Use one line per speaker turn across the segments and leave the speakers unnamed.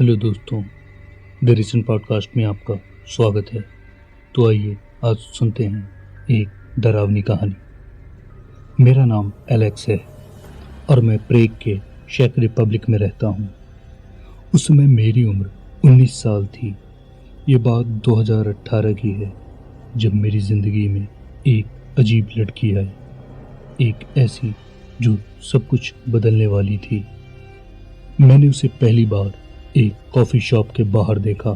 Hello दोस्तों, the recent podcast में आपका स्वागत है। तो आइए आज सुनते हैं एक डरावनी कहानी। मेरा नाम एलेक्स है और मैं प्रेग के चेक रिपब्लिक में रहता हूँ। उस समय मेरी उम्र 19 साल थी। ये बात 2018 की है, जब मेरी ज़िंदगी में एक अजीब लड़की आई, एक ऐसी जो सब कुछ बदलने वाली थी। मैंने उसे पहली बार एक कॉफ़ी शॉप के बाहर देखा।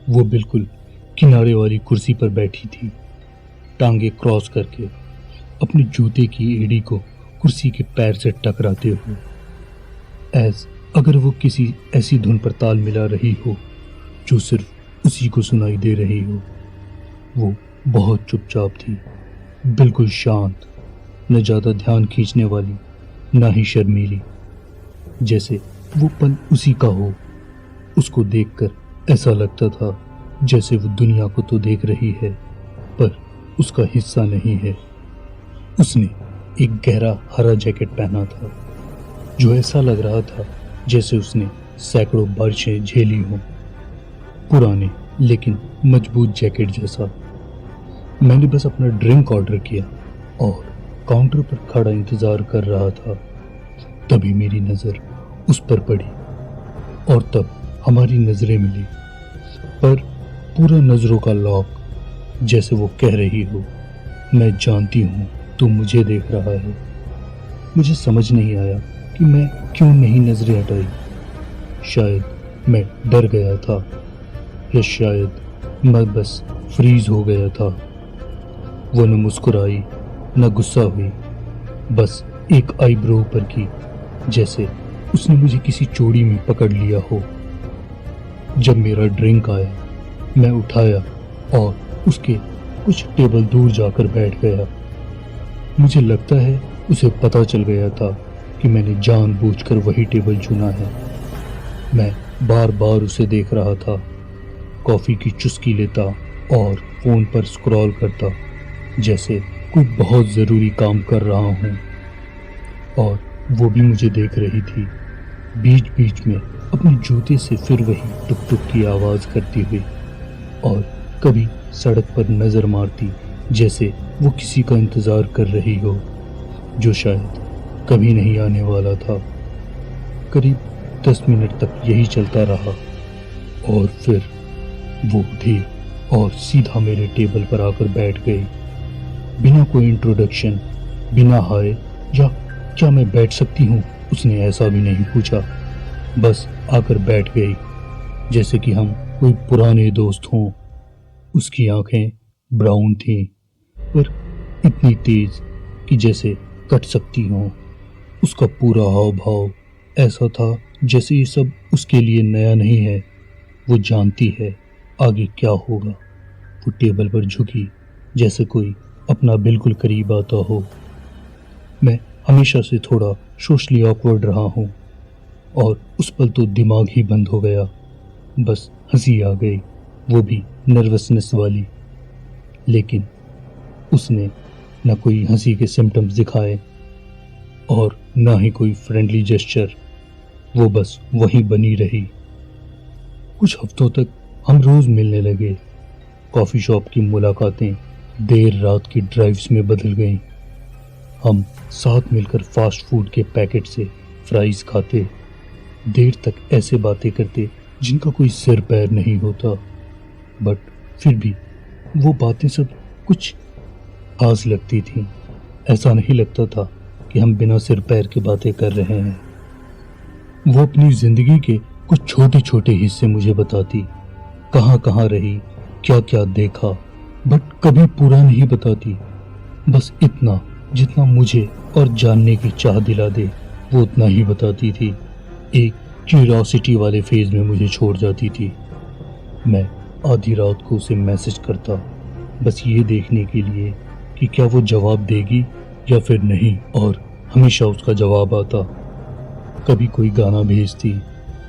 वो बिल्कुल किनारे वाली कुर्सी पर बैठी थी, टांगे क्रॉस करके, अपने जूते की एड़ी को कुर्सी के पैर से टकराते हुए, अगर वो किसी ऐसी धुन पर ताल मिला रही हो जो सिर्फ उसी को सुनाई दे रही हो। वो बहुत चुपचाप थी, बिल्कुल शांत, न ज़्यादा ध्यान खींचने वाली, ना ही शर्मीली, जैसे वो पल उसी का हो। उसको देखकर ऐसा लगता था जैसे वो दुनिया को तो देख रही है, पर उसका हिस्सा नहीं है। उसने एक गहरा हरा जैकेट पहना था, जो ऐसा लग रहा था जैसे उसने सैकड़ों बारिशें झेली हों। पुराने लेकिन मजबूत जैकेट जैसा। मैंने बस अपना ड्रिंक ऑर्डर किया और काउंटर पर खड़ा इंतज़ार कर रहा था। तभी मेरी नज़र उस पर पड़ी और तब हमारी नज़रें मिली, पर पूरा नज़रों का लॉक, जैसे वो कह रही हो, मैं जानती हूँ तू मुझे देख रहा है। मुझे समझ नहीं आया कि मैं क्यों नहीं नज़रें हटाई। शायद मैं डर गया था, या शायद मैं बस फ्रीज हो गया था। वो न मुस्कुराई न गुस्सा हुई, बस एक आईब्रो ऊपर की, जैसे उसने मुझे किसी चोरी में पकड़ लिया हो। जब मेरा ड्रिंक आया, मैं उठाया और उसके कुछ टेबल दूर जाकर बैठ गया। मुझे लगता है उसे पता चल गया था कि मैंने जानबूझकर वही टेबल चुना है। मैं बार बार उसे देख रहा था, कॉफ़ी की चुस्की लेता और फ़ोन पर स्क्रॉल करता, जैसे कोई बहुत ज़रूरी काम कर रहा हूँ। और वो भी मुझे देख रही थी, बीच बीच में अपने जूते से फिर वही टुक टुक की आवाज़ करती हुई, और कभी सड़क पर नज़र मारती, जैसे वो किसी का इंतज़ार कर रही हो जो शायद कभी नहीं आने वाला था। करीब 10 मिनट तक यही चलता रहा और फिर वो उठी और सीधा मेरे टेबल पर आकर बैठ गई, बिना कोई इंट्रोडक्शन, बिना हाय या क्या मैं बैठ सकती हूँ उसने ऐसा भी नहीं पूछा। बस आकर बैठ गई, जैसे कि हम कोई पुराने दोस्त हों। उसकी आंखें ब्राउन थीं, पर इतनी तेज कि जैसे कट सकती हों। उसका पूरा हाव भाव ऐसा था जैसे ये सब उसके लिए नया नहीं है। वो जानती है आगे क्या होगा। वो टेबल पर झुकी, जैसे कोई अपना बिल्कुल करीब आता हो। मैं हमेशा से थोड़ा सोशली ऑकवर्ड रहा हूँ, और उस पल तो दिमाग ही बंद हो गया। बस हंसी आ गई, वो भी नर्वसनेस वाली। लेकिन उसने न कोई हंसी के सिम्टम्स दिखाए और ना ही कोई फ्रेंडली जेस्चर। वो बस वहीं बनी रही। कुछ हफ्तों तक हम रोज़ मिलने लगे। कॉफ़ी शॉप की मुलाकातें देर रात की ड्राइव्स में बदल गईं। हम साथ मिलकर फास्ट फूड के पैकेट से फ्राइज़ खाते, देर तक ऐसे बातें करते जिनका कोई सिर पैर नहीं होता, बट फिर भी वो बातें सब कुछ खास लगती थीं। ऐसा नहीं लगता था कि हम बिना सिर पैर के बातें कर रहे हैं। वो अपनी ज़िंदगी के कुछ छोटे छोटे हिस्से मुझे बताती, कहाँ कहाँ रही, क्या क्या देखा, बट कभी पूरा नहीं बताती। बस इतना जितना मुझे और जानने की चाह दिला दे, वो उतना ही बताती थी। एक क्यूरियोसिटी वाले फेज में मुझे छोड़ जाती थी। मैं आधी रात को उसे मैसेज करता, बस ये देखने के लिए कि क्या वो जवाब देगी या फिर नहीं, और हमेशा उसका जवाब आता। कभी कोई गाना भेजती,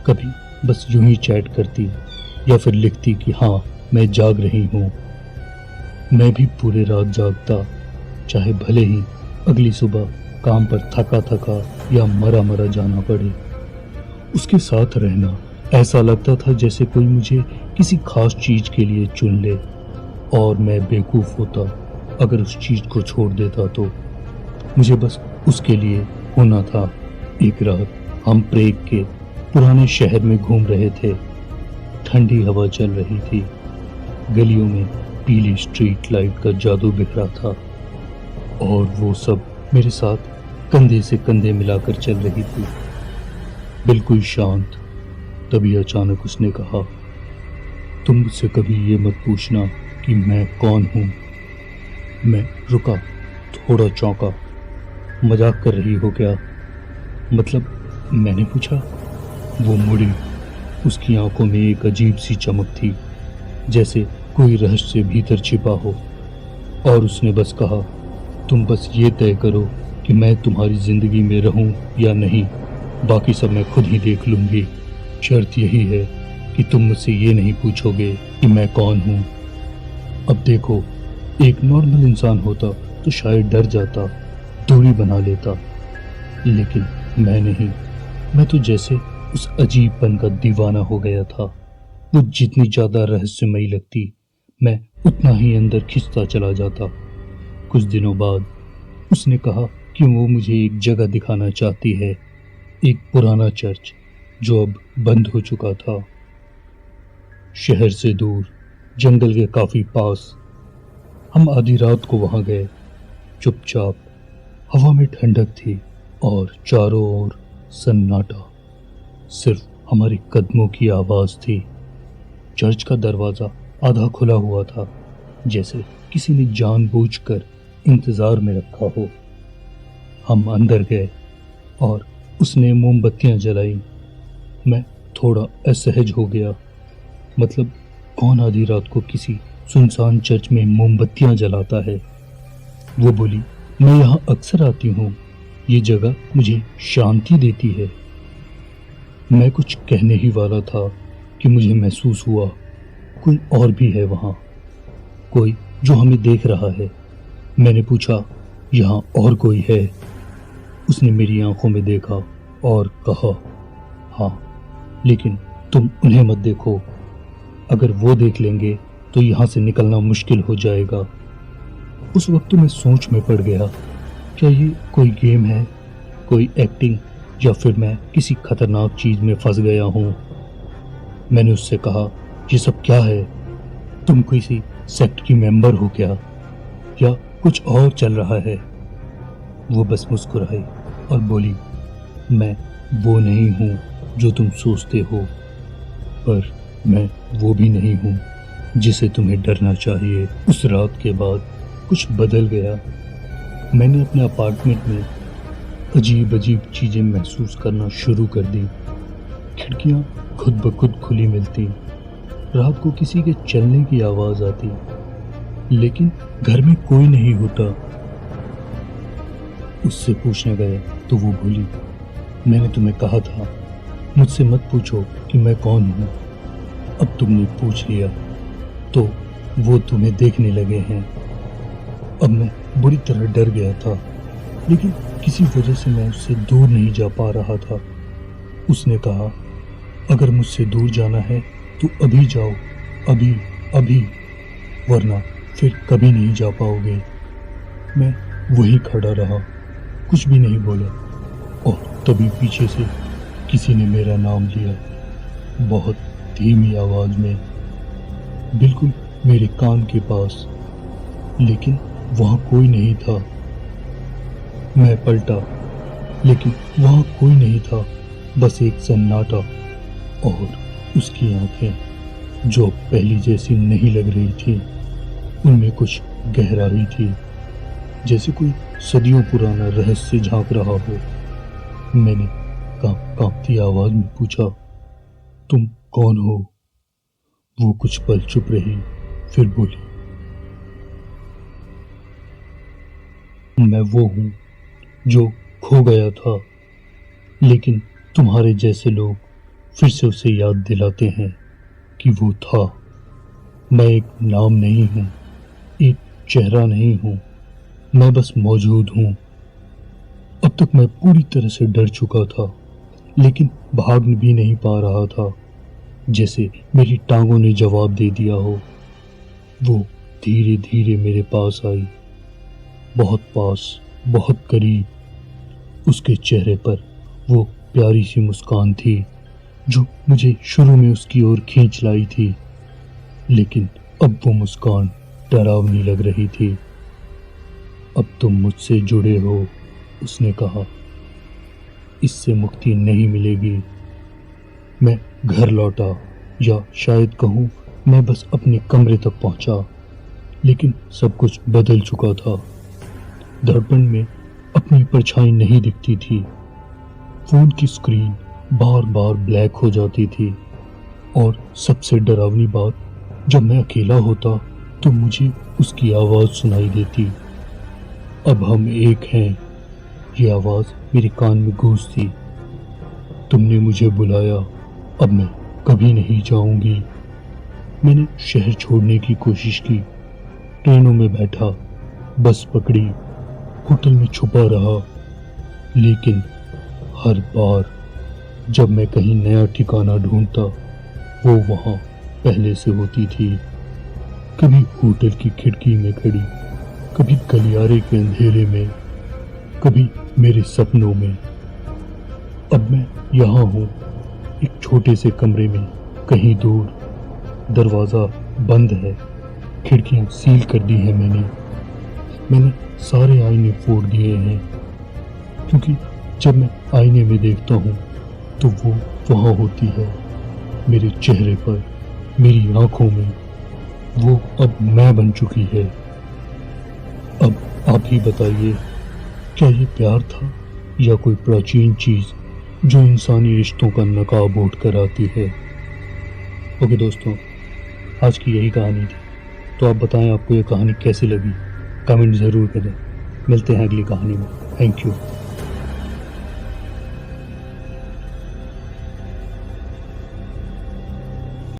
कभी बस यूं ही चैट करती, या फिर लिखती कि हाँ मैं जाग रही हूँ। मैं भी पूरे रात जागता, चाहे भले ही अगली सुबह काम पर थका थका या मरा मरा जाना पड़े। उसके साथ रहना ऐसा लगता था जैसे कोई मुझे किसी खास चीज के लिए चुन ले और मैं बेवकूफ होता अगर उस चीज को छोड़ देता तो। मुझे बस उसके लिए होना था। एक रात हम प्रेग के पुराने शहर में घूम रहे थे। ठंडी हवा चल रही थी। गलियों में पीली स्ट्रीट लाइट का जादू बिखरा था और वो सब मेरे साथ कंधे से कंधे मिलाकर चल रही थी, बिल्कुल शांत। तभी अचानक उसने कहा, तुम मुझसे कभी ये मत पूछना कि मैं कौन हूं। मैं रुका, थोड़ा चौंका। मजाक कर रही हो क्या? मतलब, मैंने पूछा। वो मुड़ी। उसकी आंखों में एक अजीब सी चमक थी, जैसे कोई रहस्य भीतर छिपा हो। और उसने बस कहा, तुम बस ये तय करो कि मैं तुम्हारी जिंदगी में रहूं या नहीं, बाकी सब मैं खुद ही देख लूंगी। शर्त यही है कि तुम मुझसे ये नहीं पूछोगे कि मैं कौन हूं। अब देखो, एक नॉर्मल इंसान होता तो शायद डर जाता, दूरी बना लेता, लेकिन मैं नहीं। मैं तो जैसे उस अजीबपन का दीवाना हो गया था। वो जितनी ज्यादा रहस्यमयी लगती, मैं उतना ही अंदर खिंचता चला जाता। कुछ दिनों बाद उसने कहा कि वो मुझे एक जगह दिखाना चाहती है, एक पुराना चर्च जो अब बंद हो चुका था। शहर से दूर, जंगल के काफी पास। हम आधी रात को वहां गए, चुपचाप। हवा में ठंडक थी और चारों ओर सन्नाटा। सिर्फ हमारे कदमों की आवाज थी। चर्च का दरवाजा आधा खुला हुआ था, जैसे किसी ने जानबूझकर इंतजार में रखा हो। हम अंदर गए और उसने मोमबत्तियां जलाई। मैं थोड़ा असहज हो गया। मतलब, कौन आधी रात को किसी सुनसान चर्च में मोमबत्तियां जलाता है? वो बोली, मैं यहाँ अक्सर आती हूँ, ये जगह मुझे शांति देती है। मैं कुछ कहने ही वाला था कि मुझे महसूस हुआ कोई और भी है वहाँ, कोई जो हमें देख रहा है। मैंने पूछा, यहाँ और कोई है? उसने मेरी आंखों में देखा और कहा, हाँ, लेकिन तुम उन्हें मत देखो। अगर वो देख लेंगे तो यहाँ से निकलना मुश्किल हो जाएगा। उस वक्त तो मैं सोच में पड़ गया, क्या ये कोई गेम है, कोई एक्टिंग, या फिर मैं किसी खतरनाक चीज में फंस गया हूँ। मैंने उससे कहा, ये सब क्या है? तुम किसी सेक्ट की मेंबर हो क्या, या कुछ और चल रहा है? वो बस मुस्कुराई और बोली, मैं वो नहीं हूँ जो तुम सोचते हो, पर मैं वो भी नहीं हूँ जिसे तुम्हें डरना चाहिए। उस रात के बाद कुछ बदल गया। मैंने अपने अपार्टमेंट में अजीब अजीब चीजें महसूस करना शुरू कर दी। खिड़कियां खुद ब खुद खुली मिलती, रात को किसी के चलने की आवाज आती, लेकिन घर में कोई नहीं होता। उससे पूछने गए तो वो बोली, मैंने तुम्हें कहा था मुझसे मत पूछो कि मैं कौन हूँ। अब तुमने पूछ लिया तो वो तुम्हें देखने लगे हैं। अब मैं बुरी तरह डर गया था, लेकिन किसी वजह से मैं उससे दूर नहीं जा पा रहा था। उसने कहा, अगर मुझसे दूर जाना है तो अभी जाओ, अभी अभी, वरना फिर कभी नहीं जा पाओगे। मैं वहीं खड़ा रहा, कुछ भी नहीं बोला, और तभी पीछे से किसी ने मेरा नाम लिया, बहुत धीमी आवाज में, बिल्कुल मेरे कान के पास, लेकिन वहां कोई नहीं था। मैं पलटा, लेकिन वहां कोई नहीं था, बस एक सन्नाटा। और उसकी आंखें जो पहली जैसी नहीं लग रही थी, उनमें कुछ गहराई थी, जैसे कोई सदियों पुराना रहस्य झांक रहा हो। मैंने कांपती आवाज में पूछा, तुम कौन हो? वो कुछ पल चुप रही, फिर बोली, मैं वो हूं जो खो गया था, लेकिन तुम्हारे जैसे लोग फिर से उसे याद दिलाते हैं कि वो था। मैं एक नाम नहीं हूं, एक चेहरा नहीं हूं, मैं बस मौजूद हूं। अब तक मैं पूरी तरह से डर चुका था, लेकिन भाग भी नहीं पा रहा था। जैसे मेरी टांगों ने जवाब दे दिया हो। वो धीरे धीरे मेरे पास आई, बहुत पास, बहुत करीब। उसके चेहरे पर वो प्यारी सी मुस्कान थी जो मुझे शुरू में उसकी ओर खींच लाई थी, लेकिन अब वो मुस्कान डरावनी लग रही थी। अब तुम मुझसे जुड़े हो, उसने कहा। इससे मुक्ति नहीं मिलेगी। मैं घर लौटा, या शायद कहूँ मैं बस अपने कमरे तक पहुंचा, लेकिन सब कुछ बदल चुका था। दर्पण में अपनी परछाई नहीं दिखती थी। फोन की स्क्रीन बार बार ब्लैक हो जाती थी, और सबसे डरावनी बात, जब मैं अकेला होता तो मुझे उसकी आवाज़ सुनाई देती। अब हम एक हैं, ये आवाज़ मेरे कान में गूंजती। तुमने मुझे बुलाया, अब मैं कभी नहीं जाऊंगी। मैंने शहर छोड़ने की कोशिश की, ट्रेनों में बैठा, बस पकड़ी, होटल में छुपा रहा, लेकिन हर बार जब मैं कहीं नया ठिकाना ढूंढता, वो वहाँ पहले से होती थी। कभी होटल की खिड़की में खड़ी, कभी गलियारे के अंधेरे में, कभी मेरे सपनों में। अब मैं यहाँ हूँ, एक छोटे से कमरे में, कहीं दूर। दरवाज़ा बंद है, खिड़कियाँ सील कर दी है मैंने सारे आईने फोड़ दिए हैं, क्योंकि जब मैं आईने में देखता हूँ तो वो वहाँ होती है, मेरे चेहरे पर, मेरी आंखों में। वो अब मैं बन चुकी है। अब आप ही बताइए, क्या ये प्यार था या कोई प्राचीन चीज़ जो इंसानी रिश्तों का नकाब ओढ़ कर आती है। ओके दोस्तों, आज की यही कहानी थी। तो आप बताएं आपको ये कहानी कैसी लगी, कमेंट ज़रूर करें। मिलते हैं अगली कहानी में। Thank you.